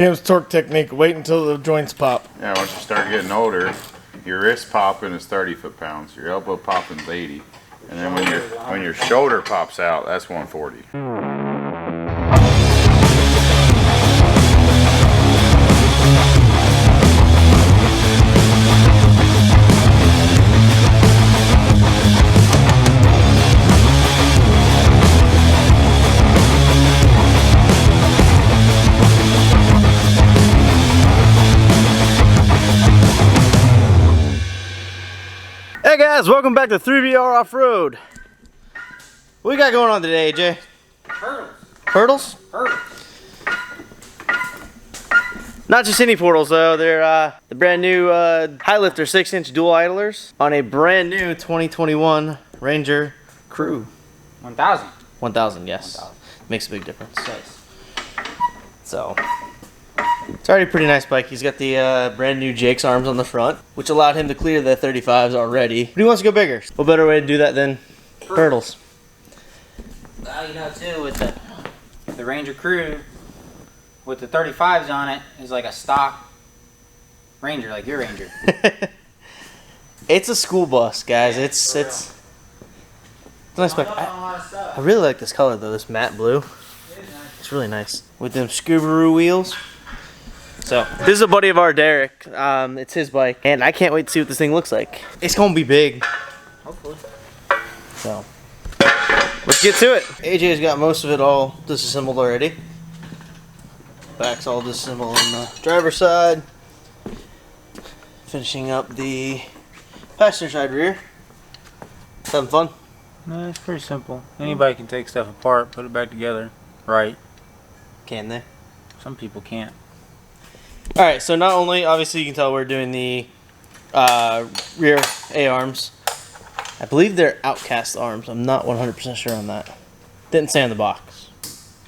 It was torque technique. Wait until the joints pop. Yeah, once you start getting older, your wrist popping is 30 foot-pounds. Your elbow popping is 80. And then when your shoulder pops out, that's 140. Hey guys, welcome back to 3BR Off-Road. What we got going on today, AJ? Hurdles. Hurdles? Hurdles. Not just any portals though, they're the brand new Highlifter 6-inch dual idlers on a brand new 2021 Ranger Crew. 1000. 1000, yes. 1000. Makes a big difference. Nice. So, it's already a pretty nice bike. He's got the brand new Jake's arms on the front, which allowed him to clear the 35s already. But he wants to go bigger. What better way to do that than hurdles? Well, you know, too, with the Ranger Crew, with the 35s on it, is like a stock Ranger, like your Ranger. It's a school bus, guys. Yeah, it's a nice bike. I really like this color though, this matte blue. It's really nice with them Scoobaroo wheels. So this is a buddy of our, Derek. It's his bike, and I can't wait to see what this thing looks like. It's gonna be big. Hopefully. So let's get to it. AJ's got most of it all disassembled already. Back's all disassembled on the driver's side. Finishing up the passenger side rear. Having fun? No, it's pretty simple. Anybody can take stuff apart, put it back together, right? Can they? Some people can't. Alright, so not only, obviously you can tell we're doing the rear A-arms. I believe they're outcast arms. I'm not 100% sure on that. Didn't say on the box,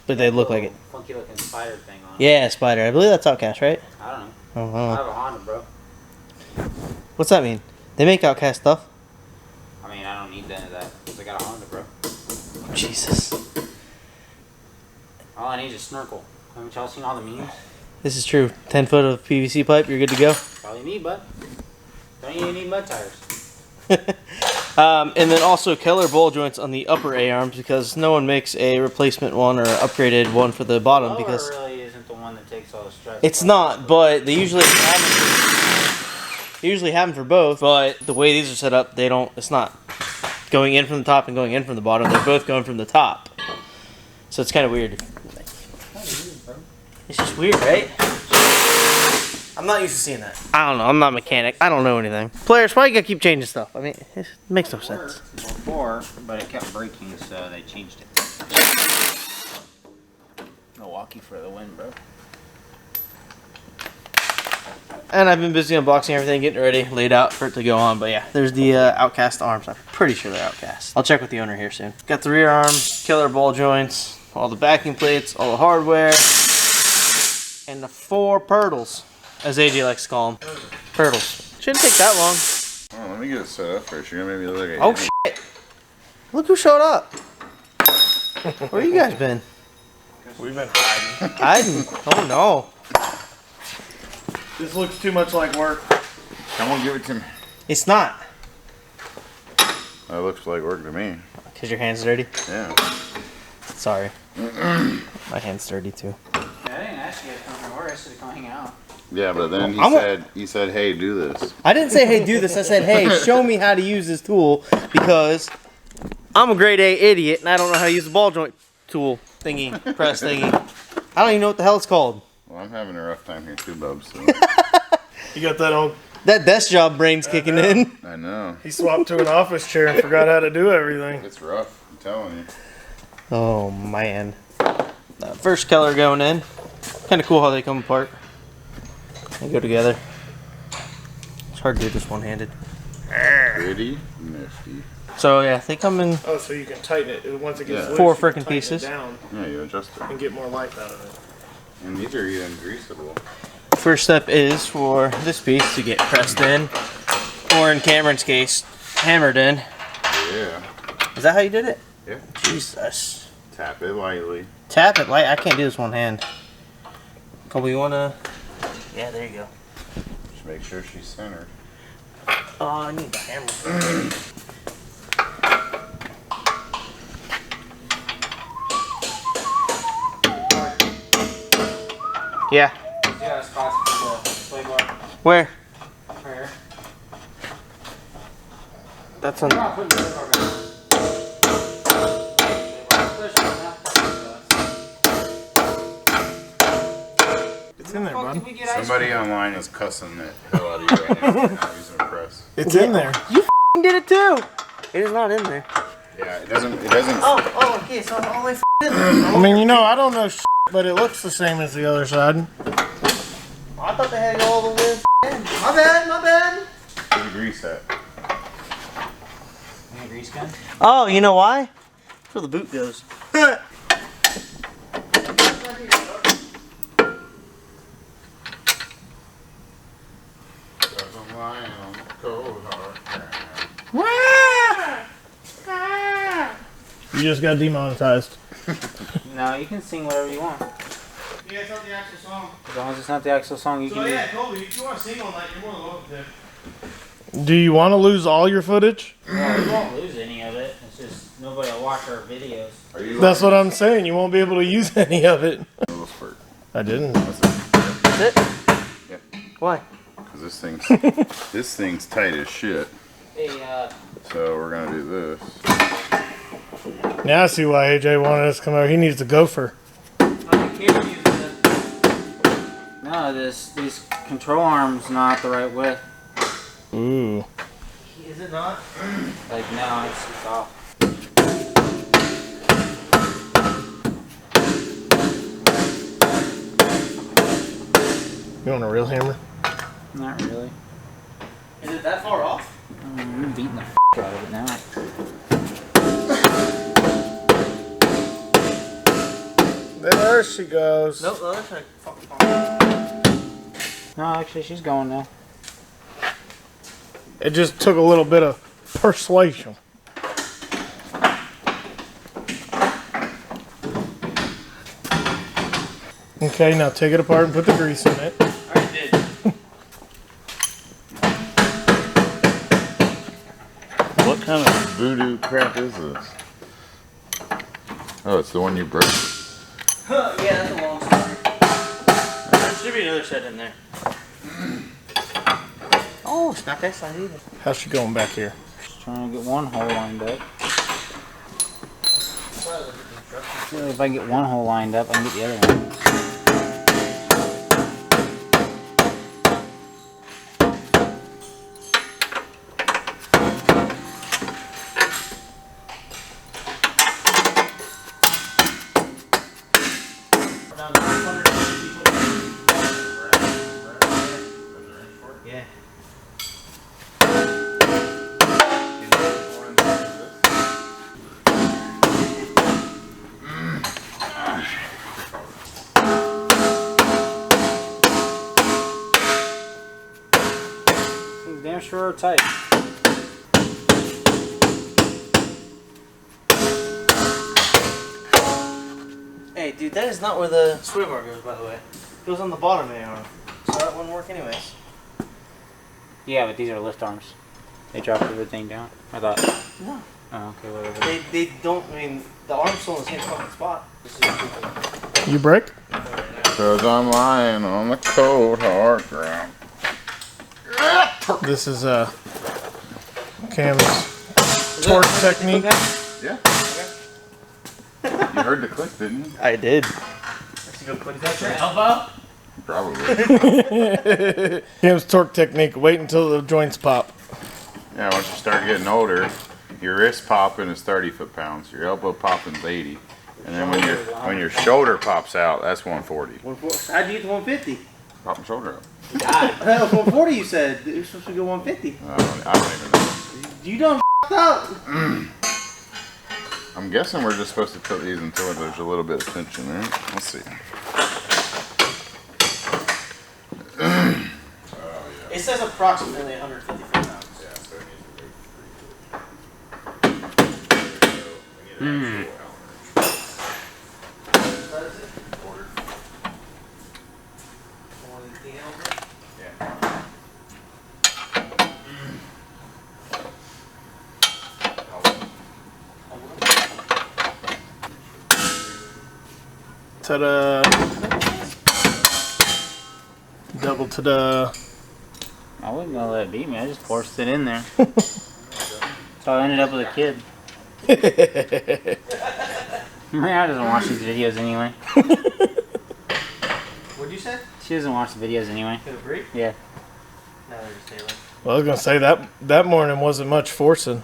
but they look like it. Funky looking spider thing on it. Yeah, spider. I believe that's outcast, right? I don't know. Oh, I don't I know. have a Honda, bro. What's that mean? They make outcast stuff? I mean, I don't need none of that because I got a Honda, bro. Oh, Jesus. All I need is a snorkel. Haven't y'all seen all the memes? This is true. 10 foot of PVC pipe, you're good to go. Probably me, bud. Don't even need mud tires. And then also Keller ball joints on the upper A-arms because no one makes a replacement one or upgraded one for the bottom Lower because really isn't the one that takes all the stress. it's not, but they usually have them for both, but the way these are set up, it's not going in from the top and going in from the bottom. They're both going from the top. So it's kind of weird. It's just weird, right? I'm not used to seeing that. I don't know. I'm not a mechanic. I don't know anything. Players, why you gotta keep changing stuff? I mean, it makes no sense. Before, but it kept breaking, so they changed it. Milwaukee for the win, bro. And I've been busy unboxing everything, getting ready, laid out for it to go on. But yeah, there's the outcast arms. I'm pretty sure they're outcast. I'll check with the owner here soon. Got the rear arms, killer ball joints, all the backing plates, all the hardware, and the 4 portals, as AJ likes to call them. Portals. Shouldn't take that long. Oh, let me get it set up first. You're gonna maybe look at Oh shit! Look who showed up. Where you guys been? We've been hiding. Hiding? Oh no. This looks too much like work. Come on, give it to me. It's not. That looks like work to me. Because your hand's dirty? Yeah. Sorry. My hand's dirty too. I didn't ask you to come from work. I said to come hang out. Yeah, but then he said, hey, do this. I didn't say, hey, do this. I said, hey, show me how to use this tool because I'm a grade A idiot and I don't know how to use the ball joint tool thingy, press thingy. I don't even know what the hell it's called. Well, I'm having a rough time here too, Bubs. So. You got that old... That desk job brain's kicking in. I know. He swapped to an office chair and forgot how to do everything. It's rough, I'm telling you. Oh, man. First Keller going in. Kind of cool how they come apart. They go together. It's hard to do this one-handed. Pretty nifty. So, yeah, they come in Oh, so you can tighten it. Once it gets loose, 4 you can frickin' tighten pieces. it down Yeah, you adjust it. and get more life out of it. And these are even greasable. First step is for this piece to get pressed in, or in Cameron's case, hammered in. Yeah. Is that how you did it? Yeah. Jesus. Tap it lightly. Tap it light. I can't do this one hand. Colby, you wanna? Yeah, there you go. Just make sure she's centered. Oh, I need the hammer. Yeah. You got a spot for the sway bar? Where? Right here. That's on. Come on, put the sway bar back. Push it, not It's in there, fuck bud. did we get ice Somebody cream? online is cussing the hell out of you right now. You're not using a press. It's in there. You f***ing did it too. It is not in there. Yeah, it doesn't. It doesn't. Oh, okay. So it's all the way in there. I mean, you know, I don't know but it looks the same as the other side. I thought they had to go all the way in. My bad. My bad. Where's the grease at? You need a grease gun? Oh, you know why? That's where the boot goes. There's a lion on the cold hard ground. You just got demonetized. No, you can sing whatever you want. Yeah, it's not the actual song. As long as it's not the actual song, you can do. Colby, if you want to sing on that, you're more than welcome to. Do you want to lose all your footage? Well, we won't lose any of it. It's just nobody will watch our videos. Are you? That's what I'm saying. You won't be able to use any of it. Little spurt. I didn't. That's it. That's it? Yeah. Why? Because this thing's tight as shit. Hey, So we're gonna do this. Now I see why AJ wanted us to come over. He needs the gopher. no, these control arms not the right width. Ooh. Is it not? Like no, it's off. You want a real hammer? Not really. Is it that far off? I'm beating the out of it now. There she goes. Nope, the other side. No, actually, she's going now. It just took a little bit of persuasion. Okay, now take it apart and put the grease in it. I already did. What kind of voodoo crap is this? Oh, it's the one you broke. Yeah, that's a long story. There should be another set in there. Oh, it's not that side either. How's she going back here? Just trying to get one hole lined up. So if I get one hole lined up, I can get the other one. Yeah. Things damn sure are tight. Hey, dude, that is not where the sway bar goes, by the way. It goes on the bottom of the arm. So that wouldn't work anyways. Yeah, but these are lift arms. They drop everything down. I thought. No. Oh, okay, whatever. They don't, I mean, the arm's still in the same fucking spot. This is You break? Cause I'm lying on the cold hard ground. This is Cam's torque technique. Yeah. You heard the click, didn't you? I did. Let's go put that your elbow. Probably. Cam's torque technique. Wait until the joints pop. Yeah, once you start getting older, your wrist popping is 30 foot-pounds. Your elbow popping is 80. And then when your shoulder pops out, that's 140. How'd you get to 150? Pop my shoulder up. God, that was 140 you said. You're supposed to go 150. I don't even know. You done f***ed up. I'm guessing we're just supposed to put these until there's a little bit of tension there. Let's see. It says approximately 150 pounds. Yeah, so it needs to be 3. Yeah. Ta-da. Double ta-da. I wasn't gonna let it beat me. I just forced it in there. So I ended up with a kid. Mariana doesn't watch these videos anyway. What'd you say? She doesn't watch the videos anyway. Gonna break? Yeah. No, they're just Taylor. Well, I was gonna say that morning wasn't much forcing.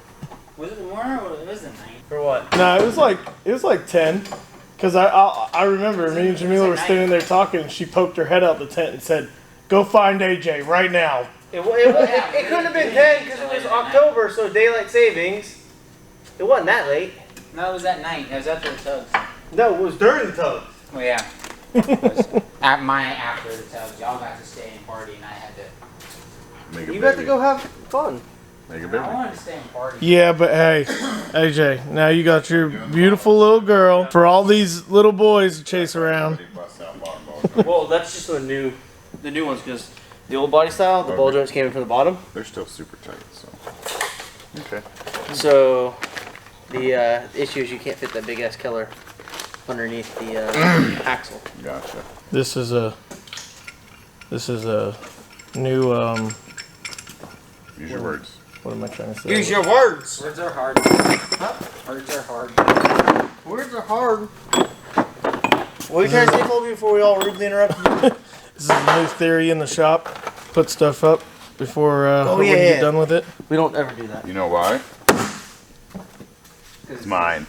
Was it morning or was it night? For what? No, it was like 10. Cause I remember me and Jamila were standing there talking, and she poked her head out the tent and said, "Go find AJ right now." It couldn't have been 10 because it was October, so daylight savings. It wasn't that late. No, it was that night. It was after the tugs. No, it was during the tug. Well, yeah. It was after the tugs. Y'all got to stay and party, and I had to. Make a You got to baby. go have fun. Make a I baby. wanted to stay and party. Yeah, but hey, AJ, now you got your beautiful little girl for all these little boys to chase around. Well, that's just the new ones because the old body style, the ball joints came in from the bottom. They're still super tight, so. Okay. So the issue is you can't fit that big ass killer underneath the axle. Gotcha. This is a new Use your words. what am I trying to say? Use your words. Words are hard. Words are hard. Words are hard. What are you trying to say, Colby, before we all rudely interrupt you? This is a new theory in the shop. Put stuff up before when you yeah. get done with it. We don't ever do that. You know why? It's mine.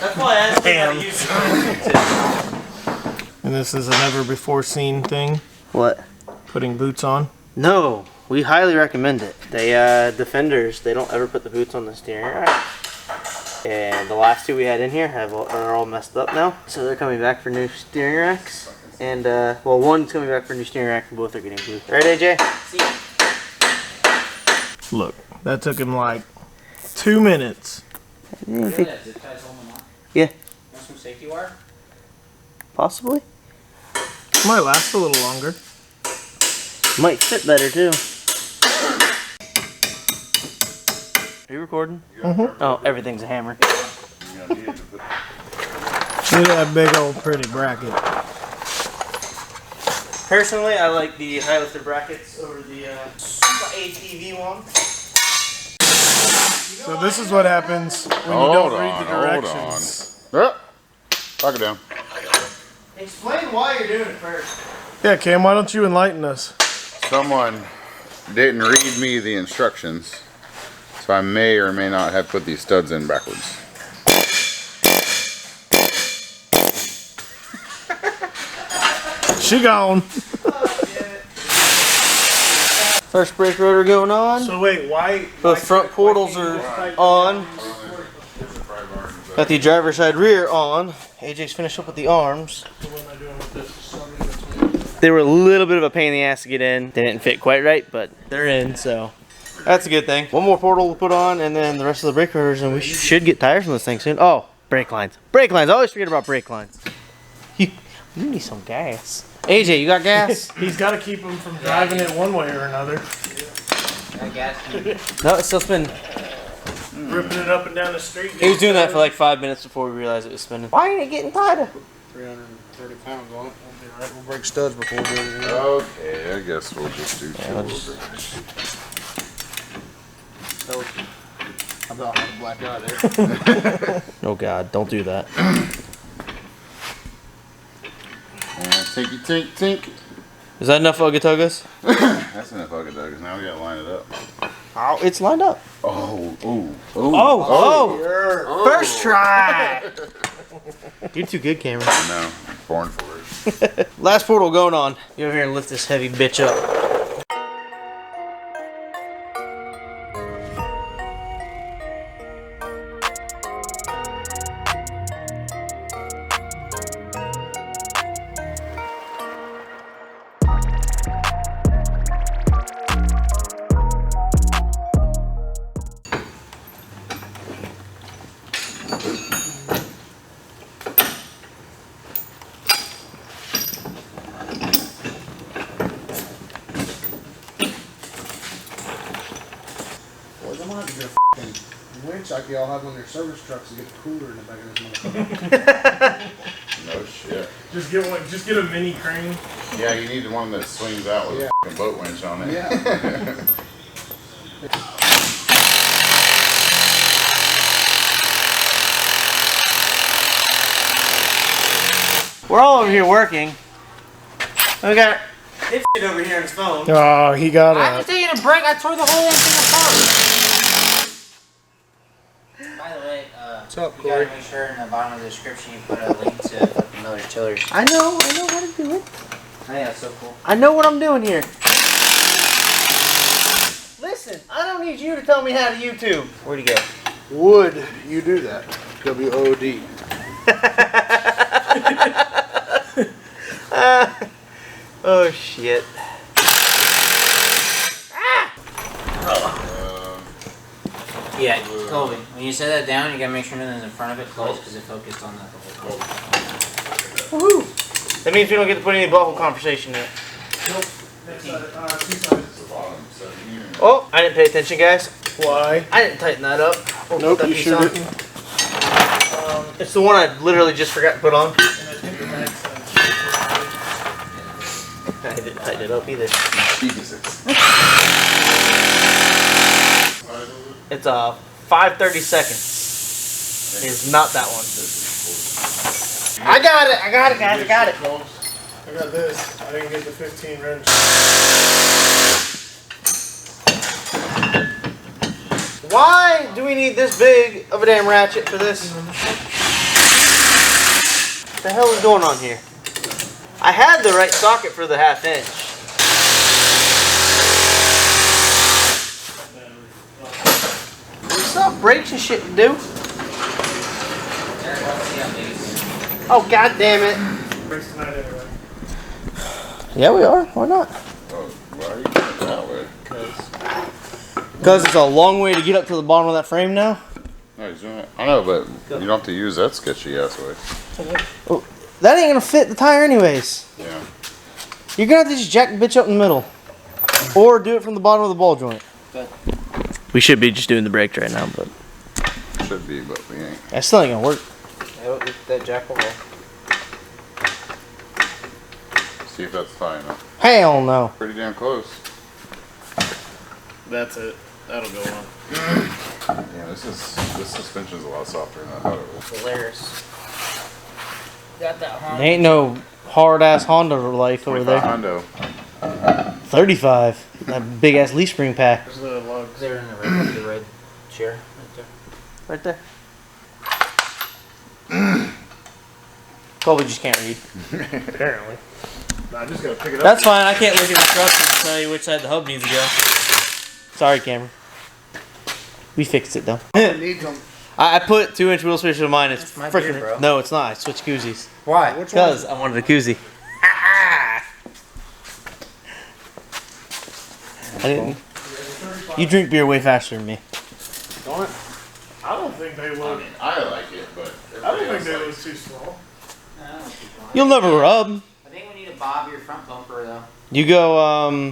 That's why I asked you how to use it. And this is a never before seen thing. What? Putting boots on. No, we highly recommend it. They Defenders, they don't ever put the boots on the steering rack. And the last two we had in here are all messed up now. So they're coming back for new steering racks. And well, one's coming back for a new steering rack and both are getting blue. Right, AJ? Look, that took him like 2 minutes. Yeah, Want some safety wire? possibly. Might last a little longer. Might fit better too. Are you recording? Mm-hmm. Oh, everything's a hammer. Look at that big old pretty bracket. Personally, I like the Highlifter brackets over the ATV one. So this is what happens when you don't read the directions. Lock it down. Explain why you're doing it first. Yeah, Cam, why don't you enlighten us? Someone didn't read me the instructions, so I may or may not have put these studs in backwards. She gone. First brake rotor going on. So wait, why? Both front portals are on. Got the driver's side rear on. AJ's finished up with the arms. They were a little bit of a pain in the ass to get in. They didn't fit quite right, but they're in, so that's a good thing. One more portal to put on, and then the rest of the brake rotors, and we should get tires on this thing soon. Oh, brake lines. Brake lines. I always forget about brake lines. You need some gas. AJ, you got gas? He's got to keep him from driving it one way or another. Got gas can. No, it's still spinning. Ripping it up and down the street. He was doing that for like 5 minutes before we realized it was spinning. Why ain't it getting tighter? 330 pounds on it. We'll be right. We'll break studs before we do anything. Okay, I guess we'll just do two orders. I'm about to have a black eye there. Oh God, don't do that. Tinky tink tink. Is that enough Ugatugas? That's enough Ugatugas. Now we gotta line it up. Oh, it's lined up. Oh, ooh, Oh, first try. You're too good, Cameron. No, born for it. Last portal going on. Get over here and lift this heavy bitch up. Looks like y'all have on your service trucks to get the cooler in the back of this motherfucker. No shit. Just get one. Just get a mini crane. Yeah, you need the one that swings out with a fucking boat winch on it. Yeah. We're all over here working. We got it over here on his phone. Oh, he got I haven't taken a break. I tore the whole thing apart. By the way, What's up, you Corey? gotta make sure in the bottom of the description you put a link to fucking Miller's Chillers. I know how to do it. I think that's so cool. I know what I'm doing here. Listen, I don't need you to tell me how to YouTube. Where'd he go? Would you do that? WOD. Oh shit. Yeah, Colby. When you set that down, you gotta make sure nothing's in front of it close because it focused on that the whole time. Woohoo! That means we don't get to put any bubble conversation in it. Nope. Oh, I didn't pay attention, guys. Why? I didn't tighten that up. Or put Nope, that you piece sure on. didn't. It's the one I literally just forgot to put on. I didn't tighten it up either. Jesus. It's 5:30 seconds. It's not that one. I got it, guys, I got it. I got this. I didn't get the 15 wrench. Why do we need this big of a damn ratchet for this? What the hell is going on here? I had the right socket for the 1/2 inch. Stop brakes and shit to do. Oh, god damn it. Race tonight anyway. Yeah, we are. Why not? Oh, why are you going that way? Because it's a long way to get up to the bottom of that frame now. No, he's doing it. I know, but you don't have to use that sketchy ass way. Oh, that ain't gonna fit the tire anyways. Yeah. You're gonna have to just jack the bitch up in the middle. Or do it from the bottom of the ball joint. Good. We should be just doing the brakes right now, but Should be, but we ain't. that still ain't gonna work. That jack will roll. See if that's fine enough. Hell no. Pretty damn close. That's it. That'll go on. Yeah, this suspension's a lot softer than I thought it was. Polaris. Got that There Honda. ain't no hard ass Honda life over 25 there. Hondo. 35. That big ass leaf spring pack. There's the lugs. They're in the red chair right there. Right there. Colby just can't read. Apparently. I just gotta pick it up. That's fine. I can't look at the instructions and tell you which side the hub needs to go. Sorry, Cameron. We fixed it though. Needs them. I put 2-inch wheel spacers on mine. It's That's my beer, freaking. bro. No, it's not. I switched koozies. Why? Which one? Because I wanted a koozie. I didn't. You drink beer way faster than me. Don't it? I don't think they I look. mean, I like it, but I don't think they everybody look else too small. You'll never rub. I think we need to bob your front bumper though. You go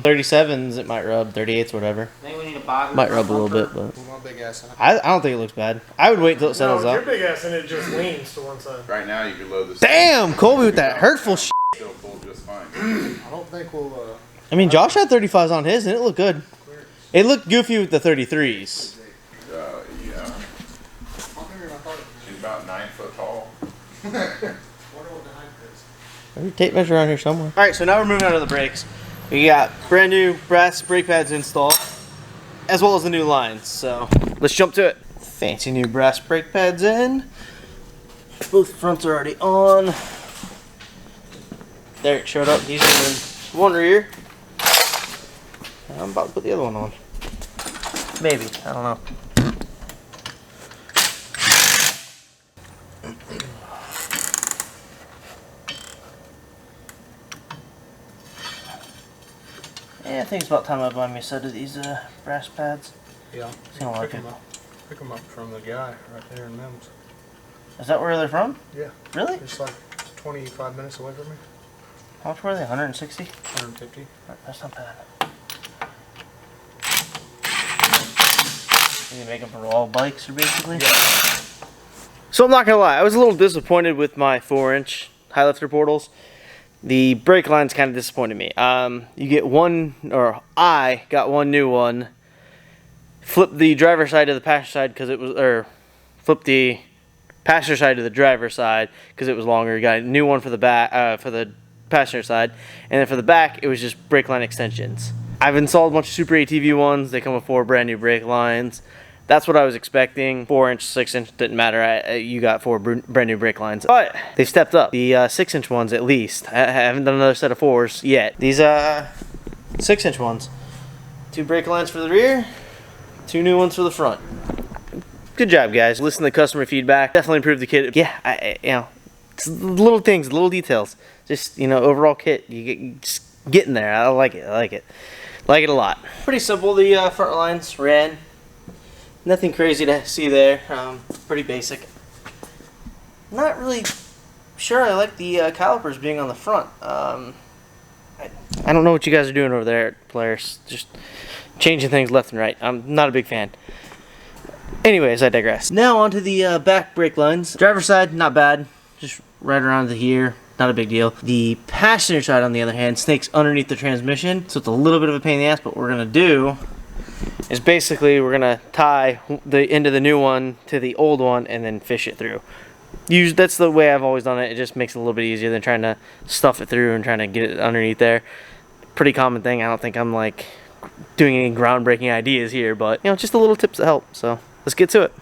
37s, it might rub. 38s, whatever. I think we need to bob your Might front rub a little bumper. bit, but Put my big ass in it. I don't think it looks bad. I would wait till it settles No, your out. big ass and it just leans to one side. Right now, you can load this. Damn, Colby with that hurtful shit. Still pull just fine. I don't think we'll, I mean, Josh had 35s on his, and it looked good. It looked goofy with the 33s. Yeah. She's about 9 foot tall. There's a tape measure around here somewhere. All right, so now we're moving on to the brakes. We got brand new brass brake pads installed, as well as the new lines. So let's jump to it. Fancy new brass brake pads in. Both fronts are already on. There it showed up. These are in one rear. I'm about to put the other one on. Maybe, I don't know. Yeah, I think it's about time I buy me a set of these brass pads. yeah. See how I like it. Pick them up from the guy right there in Mims. Is that where they're from? Yeah. Really? It's like 25 minutes away from me. How much were they? 160? 150. That's not bad. You make them for all bikes, basically? Yeah. So I'm not gonna lie, I was a little disappointed with my 4-inch Highlifter Portals. The brake lines kind of disappointed me. You get one, or I got one new one. Flip the driver's side to the passenger side because it was, or flip the passenger side to the driver's side because it was longer. You got a new one for the back, for the passenger side, and then for the back, it was just brake line extensions. I've installed a bunch of Super ATV ones. They come with 4 brand new brake lines. That's what I was expecting. 4-inch, 6-inch, didn't matter. You got 4 brand new brake lines. But they've stepped up. The 6-inch ones, at least. I haven't done another set of 4s yet. These 6-inch ones. 2 brake lines for the rear, 2 new ones for the front. Good job, guys. Listen to the customer feedback. Definitely improved the kit. Yeah, you know, it's the little things, the little details. Just, you know, overall kit. You just getting there. I like it. I like it. Like it a lot. Pretty simple. The front lines ran. Nothing crazy to see there. Pretty basic. Not really sure I like the calipers being on the front. I don't know what you guys are doing over there at Polaris. Just changing things left and right. I'm not a big fan. Anyways, I digress. Now onto the back brake lines. Driver's side, not bad. Just right around to here. Not a big deal. The passenger side, on the other hand, snakes underneath the transmission. So it's a little bit of a pain in the ass, but what we're going to do is basically we're gonna tie the end of the new one to the old one and then fish it through. That's the way I've always done it. It just makes it a little bit easier than trying to stuff it through and trying to get it underneath there. Pretty common thing. I don't think I'm like doing any groundbreaking ideas here, but you know, just a little tips to help. So let's get to it.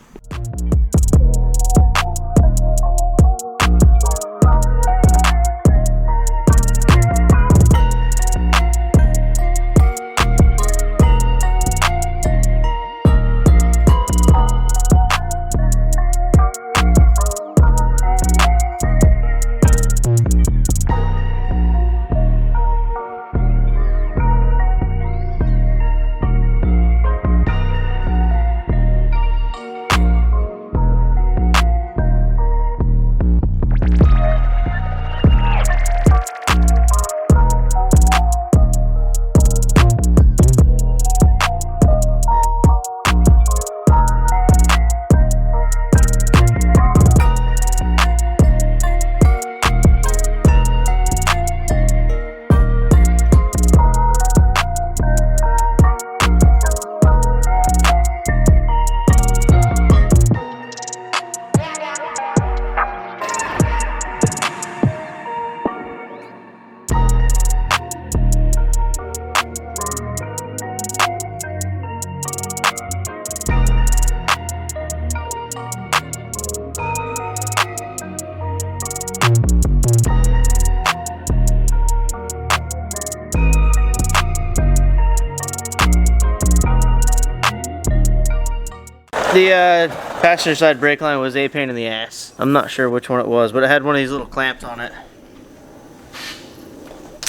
The passenger side brake line was a pain in the ass. I'm not sure which one it was, but it had one of these little clamps on it.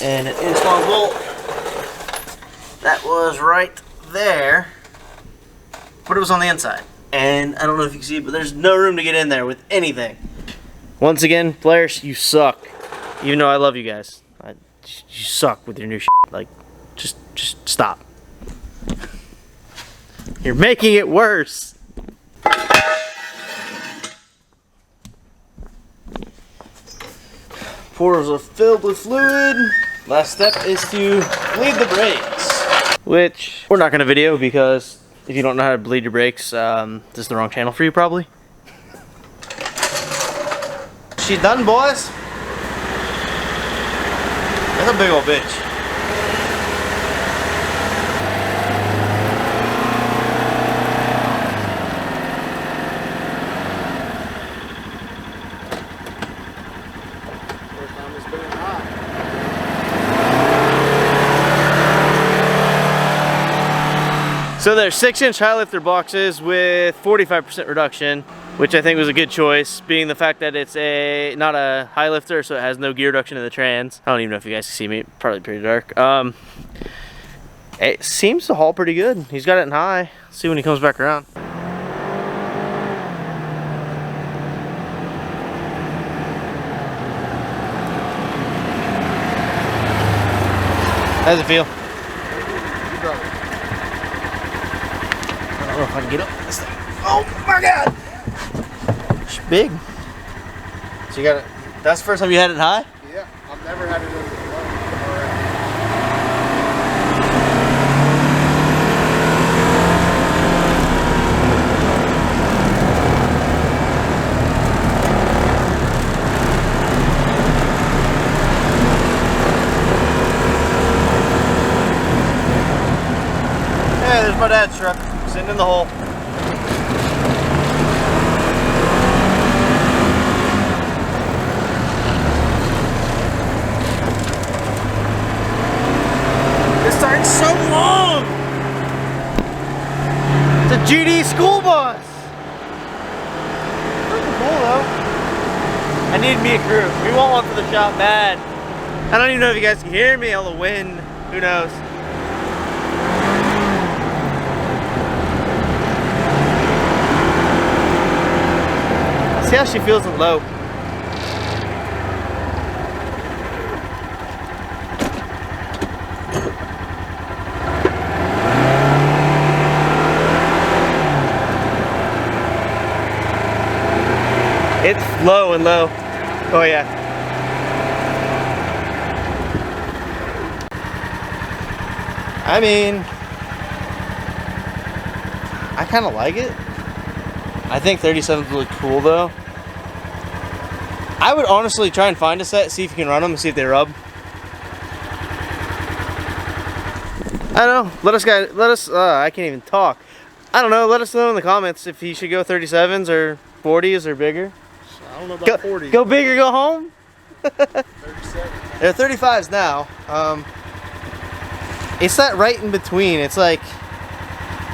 And an install bolt that was right there, but it was on the inside. And I don't know if you can see it, but there's no room to get in there with anything. Once again, Polaris, you suck. Even though I love you guys. You suck with your new shit. Like, just stop. You're making it worse. Portals are filled with fluid. Last step is to bleed the brakes, which we're not going to video because if you don't know how to bleed your brakes, this is the wrong channel for you probably. She done, boys? That's a big old bitch. So they're 6-inch Highlifter boxes with 45% reduction, which I think was a good choice, being the fact that it's not a Highlifter, so it has no gear reduction in the trans. I don't even know if you guys can see me, probably pretty dark. It seems to haul pretty good. He's got it in high. Let's see when he comes back around. How does it feel? don't know if I can get up this thing. Oh my god! It's big. So you got it. That's the first time you had it high? Yeah, I've never had it over the low. Hey, there's my dad's truck, sitting in the hole. This thing's so long! It's a GD school bus! Pretty cool though. I need me a crew. We want one for the shop bad. I don't even know if you guys can hear me, all the wind. Who knows? See how she feels in low. It's low and low. Oh yeah. I mean, I kind of like it. I think 37's really cool though. I would honestly try and find a set, see if you can run them and see if they rub. I don't know. Let us, I can't even talk. I don't know. Let us know in the comments if you should go 37s or 40s or bigger. I don't know about 40. Go big or go home. 37. They're 35s now. It's that right in between. It's like,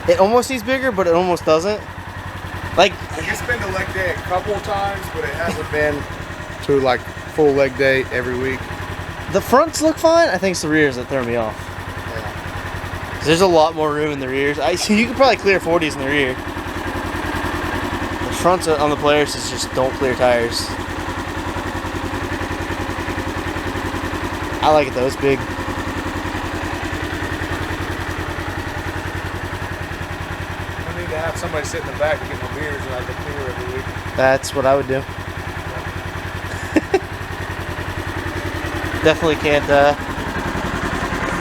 it almost needs bigger, but it almost doesn't. Like, It's been to leg day a couple of times, but it hasn't been to like full leg day every week. the fronts look fine. I think it's the rears that throw me off. Yeah. There's a lot more room in the rears. You could probably clear 40s in the rear. The fronts on the Polaris is just don't clear tires. I like it though, it's big. I need to have somebody sit in the back to get my beers and I can clear every week. That's what I would do. Definitely can't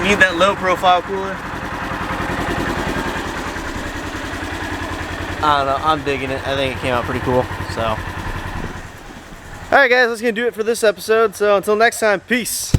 need that low profile cooler. I don't know, I'm digging it. I think it came out pretty cool, so. Alright guys, that's gonna do it for this episode. So until next time, peace.